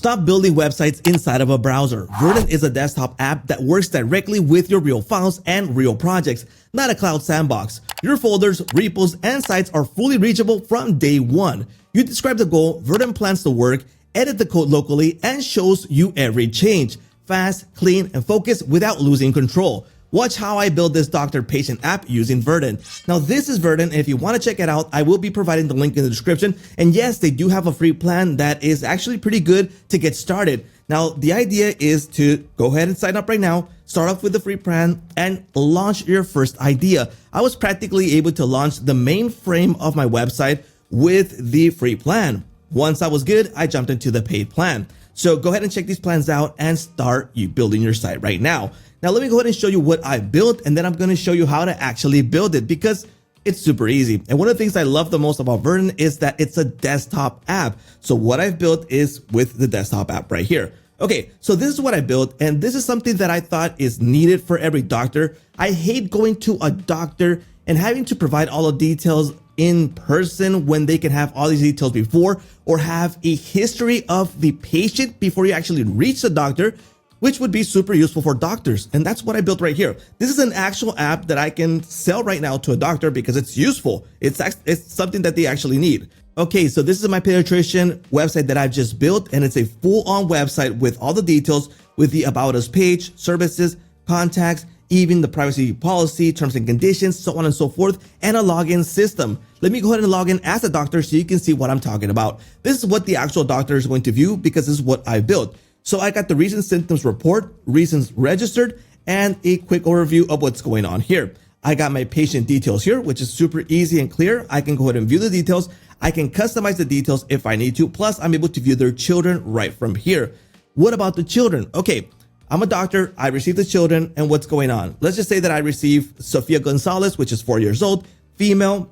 Stop building websites inside of a browser. Verdent is a desktop app that works directly with your real files and real projects, not a cloud sandbox. Your folders, repos, and sites are fully reachable from day one. You describe the goal, Verdent plans the work, edit the code locally, and shows you every change. Fast, clean, and focused without losing control. Watch how I build this doctor-patient app using Verdent. Now this is Verdent, and if you want to check it out, I will be providing the link in the description. And yes, they do have a free plan that is actually pretty good to get started. Now the idea is to go ahead and sign up right now, start off with the free plan, and launch your first idea. I was practically able to launch the main frame of my website with the free plan. Once I was good, I jumped into the paid plan. So go ahead and check these plans out and start you building your site right now. Now let me go ahead and show you what I built, and then I'm going to show you how to actually build it because it's super easy. And one of the things I love the most about Verdent is that it's a desktop app. So what I've built is with the desktop app right here. Okay, so this is what I built, and this is something that I thought is needed for every doctor. I hate going to a doctor and having to provide all the details in person when they can have all these details before, or have a history of the patient before you actually reach the doctor, which would be super useful for doctors. And that's what I built right here. This is an actual app that I can sell right now to a doctor because it's useful. It's something that they actually need. Okay, so this is my pediatrician website that I've just built, and it's a full-on website with all the details, with the About Us page, services, contacts, even the privacy policy, terms and conditions, so on and so forth, and a login system. Let me go ahead and log in as a doctor so you can see what I'm talking about. This is what the actual doctor is going to view because this is what I built. So I got the recent symptoms report, reasons registered, and a quick overview of what's going on here. I got my patient details here, which is super easy and clear. I can go ahead and view the details. I can customize the details if I need to. Plus, I'm able to view their children right from here. What about the children? Okay, I'm a doctor. I received the children, and what's going on? Let's just say that I receive Sofia Gonzalez, which is 4 years old, female,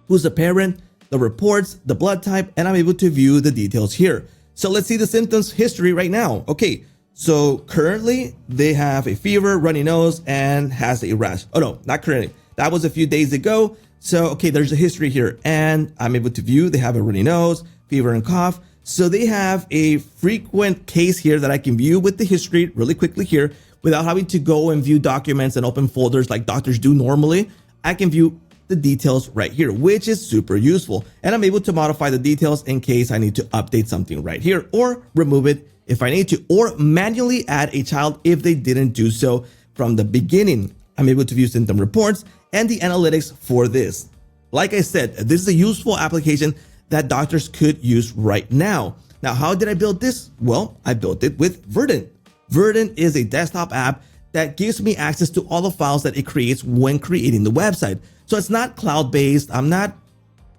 who's a parent, the reports, the blood type, and I'm able to view the details here. So let's see the symptoms history right now. Okay, so currently they have a fever, runny nose, and has a rash. Oh no, not currently. That was a few days ago. So, okay, there's a history here, and I'm able to view they have a runny nose, fever, and cough. So they have a frequent case here that I can view with the history really quickly here without having to go and view documents and open folders like doctors do normally. I can view the details right here, which is super useful. And I'm able to modify the details in case I need to update something right here, or remove it if I need to, or manually add a child if they didn't do so from the beginning. I'm able to view symptom reports and the analytics for this. Like I said, this is a useful application that doctors could use right now. Now, how did I build this? Well, I built it with Verdent. Verdent is a desktop app that gives me access to all the files that it creates when creating the website. So it's not cloud-based. I'm not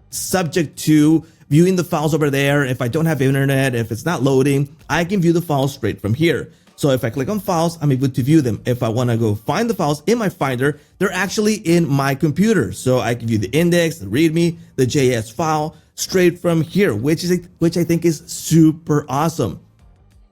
subject to viewing the files over there. If I don't have internet, if it's not loading, I can view the files straight from here. So if I click on files, I'm able to view them. If I want to go find the files in my Finder, they're actually in my computer. So I can view the index, the README, the JS file straight from here, which I think is super awesome.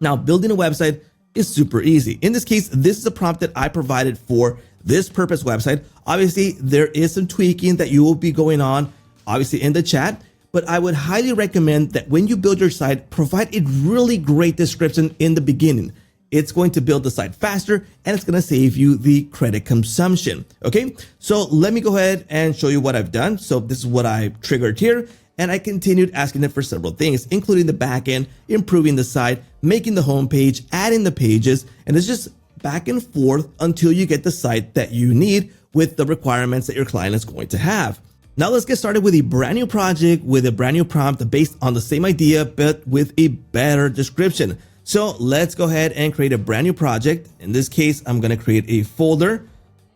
Now, building a website is super easy. In this case, this is a prompt that I provided for this purpose website. Obviously, there is some tweaking that you will be going on, obviously in the chat, but I would highly recommend that when you build your site, provide a really great description in the beginning. It's going to build the site faster, and it's going to save you the credit consumption. Okay, so let me go ahead and show you what I've done. So this is what I triggered here, and I continued asking it for several things, including the backend, improving the site, making the homepage, adding the pages, and it's just back and forth until you get the site that you need with the requirements that your client is going to have. Now let's get started with a brand new project with a brand new prompt based on the same idea, but with a better description. So let's go ahead and create a brand new project. In this case, I'm going to create a folder,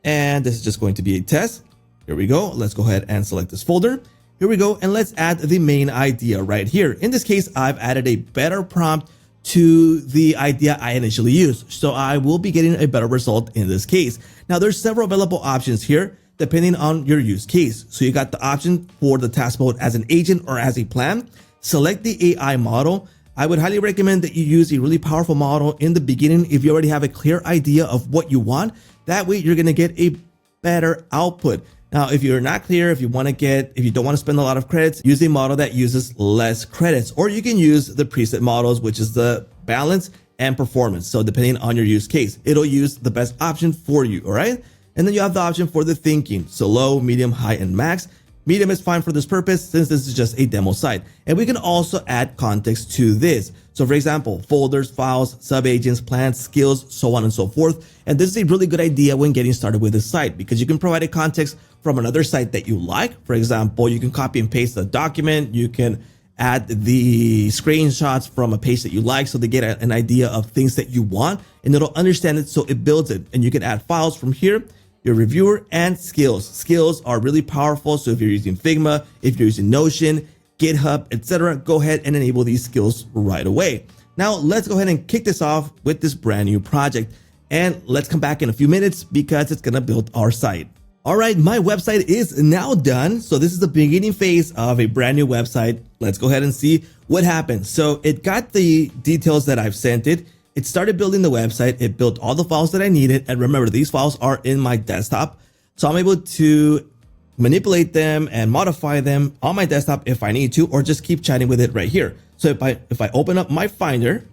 and this is just going to be a test. Here we go. Let's go ahead and select this folder. Here we go. And let's add the main idea right here. In this case, I've added a better prompt to the idea I initially used. So I will be getting a better result in this case. Now there's several available options here depending on your use case. So you got the option for the task mode as an agent or as a plan. Select the AI model. I would highly recommend that you use a really powerful model in the beginning if you already have a clear idea of what you want. That way you're going to get a better output. Now, if you're not clear, if you don't want to spend a lot of credits, use a model that uses less credits, or you can use the preset models, which is the balance, and performance. So depending on your use case, it'll use the best option for you, all right? And then you have the option for the thinking. So low, medium, high, and max. Medium is fine for this purpose since this is just a demo site. And we can also add context to this. So for example, folders, files, subagents, plans, skills, so on and so forth. And this is a really good idea when getting started with this site because you can provide a context from another site that you like. For example, you can copy and paste a document. You can add the screenshots from a page that you like so they get an idea of things that you want and it'll understand it so it builds it. And you can add files from here, your reviewer, and skills. Skills are really powerful. So if you're using Figma, if you're using Notion, GitHub, etc., go ahead and enable these skills right away. Now let's go ahead and kick this off with this brand new project. And let's come back in a few minutes because it's gonna build our site. All right, my website is now done. So this is the beginning phase of a brand new website. Let's go ahead and see what happened. So it got the details that I've sent it. It started building the website. It built all the files that I needed. And remember, these files are in my desktop. So I'm able to manipulate them and modify them on my desktop if I need to, or just keep chatting with it right here. So if I open up my Finder,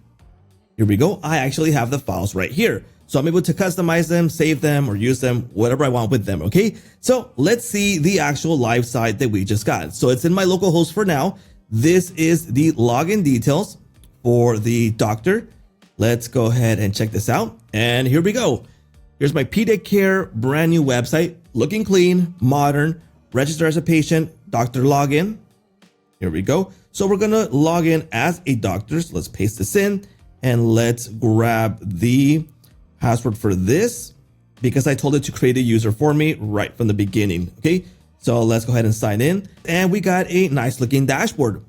here we go. I actually have the files right here. So I'm able to customize them, save them, or use them, whatever I want with them, okay? So let's see the actual live site that we just got. So it's in my local host for now. This is the login details for the doctor. Let's go ahead and check this out. And here we go. Here's my pediatric care brand new website, looking clean, modern, register as a patient, doctor login. Here we go. So we're gonna log in as a doctor. So let's paste this in and let's grab the password for this because I told it to create a user for me right from the beginning. Okay, so let's go ahead and sign in and we got a nice looking dashboard.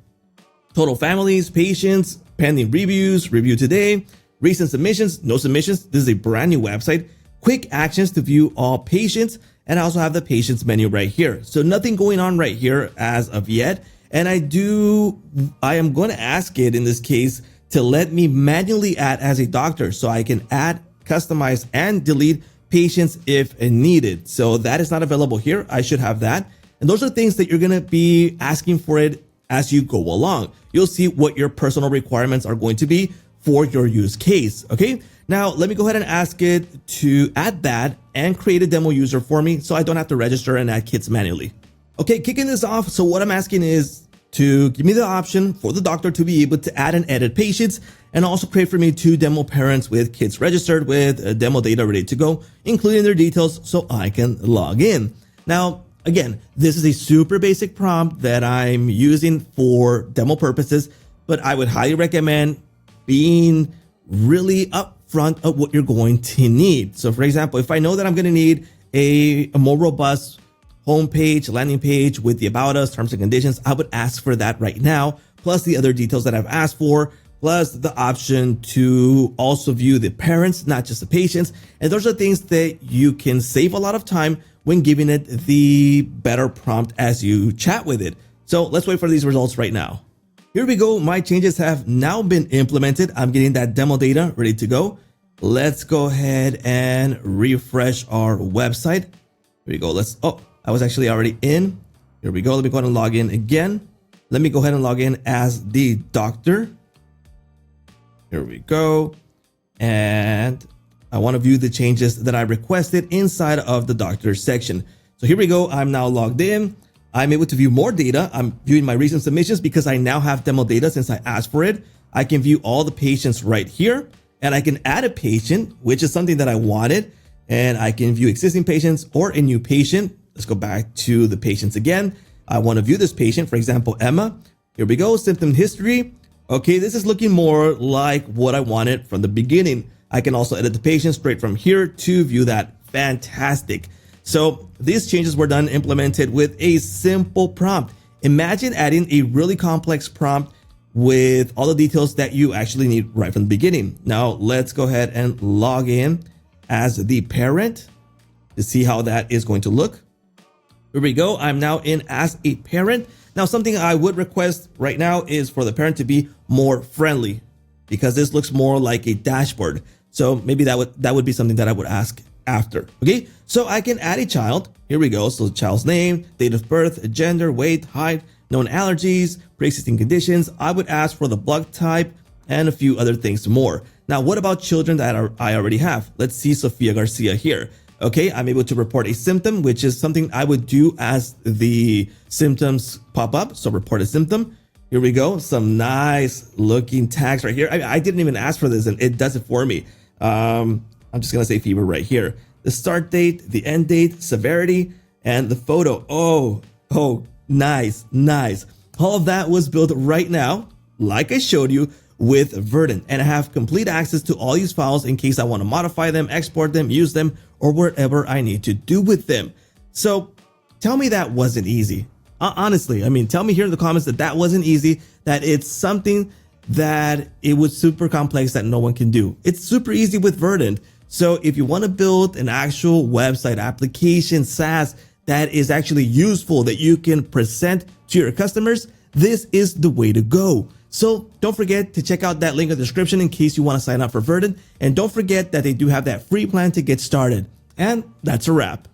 Total families, patients, pending reviews, review today, recent submissions, no submissions. This is a brand new website. Quick actions to view all patients, and I also have the patients menu right here. So nothing going on right here as of yet. And I am going to ask it in this case to let me manually add as a doctor so I can add, customize, and delete patients if needed. So that is not available here. I should have that. And those are things that you're going to be asking for it as you go along. You'll see what your personal requirements are going to be for your use case. Okay. Now let me go ahead and ask it to add that and create a demo user for me so I don't have to register and add kids manually. Okay, kicking this off. So what I'm asking is to give me the option for the doctor to be able to add and edit patients and also create for me 2 demo parents with kids registered with demo data ready to go, including their details so I can log in. Now, again, this is a super basic prompt that I'm using for demo purposes, but I would highly recommend being really upfront of what you're going to need. So for example, if I know that I'm going to need a more robust homepage, landing page with the about us, terms and conditions, I would ask for that right now, plus the other details that I've asked for, plus the option to also view the parents, not just the patients. And those are things that you can save a lot of time when giving it the better prompt as you chat with it. So let's wait for these results right now. Here we go. My changes have now been implemented. I'm getting that demo data ready to go. Let's go ahead and refresh our website. Here we go. I was actually already in. Here we go. Let me go ahead and log in again. Let me go ahead and log in as the doctor. Here we go. And I want to view the changes that I requested inside of the doctor section. So here we go. I'm now logged in. I'm able to view more data. I'm viewing my recent submissions because I now have demo data since I asked for it. I can view all the patients right here and I can add a patient, which is something that I wanted. And I can view existing patients or a new patient. Let's go back to the patients again. I want to view this patient, for example, Emma. Here we go, symptom history. Okay, this is looking more like what I wanted from the beginning. I can also edit the patient straight from here to view that. Fantastic. So these changes were done, implemented with a simple prompt. Imagine adding a really complex prompt with all the details that you actually need right from the beginning. Now let's go ahead and log in as the parent to see how that is going to look. Here we go. I'm now in as a parent. Now, something I would request right now is for the parent to be more friendly because this looks more like a dashboard. So maybe that would be something that I would ask after. Okay, so I can add a child. Here we go. So the child's name, date of birth, gender, weight, height, known allergies, pre-existing conditions. I would ask for the blood type, and a few other things more. Now, what about children that I already have? Let's see Sofia Garcia here. Okay, I'm able to report a symptom, which is something I would do as the symptoms pop up. So report a symptom. Here we go. Some nice looking tags right here. I didn't even ask for this and it does it for me. I'm just going to say fever right here. The start date, the end date, severity, and the photo. Oh, nice. All of that was built right now, like I showed you, with Verdent, and I have complete access to all these files in case I want to modify them, export them, use them, or whatever I need to do with them. So tell me that wasn't easy. Honestly, I mean, tell me here in the comments that wasn't easy, that it's something that it was super complex that no one can do. It's super easy with Verdent. So if you want to build an actual website application, SaaS, that is actually useful, that you can present to your customers, this is the way to go. So don't forget to check out that link in the description in case you want to sign up for Verdent. And don't forget that they do have that free plan to get started. And that's a wrap.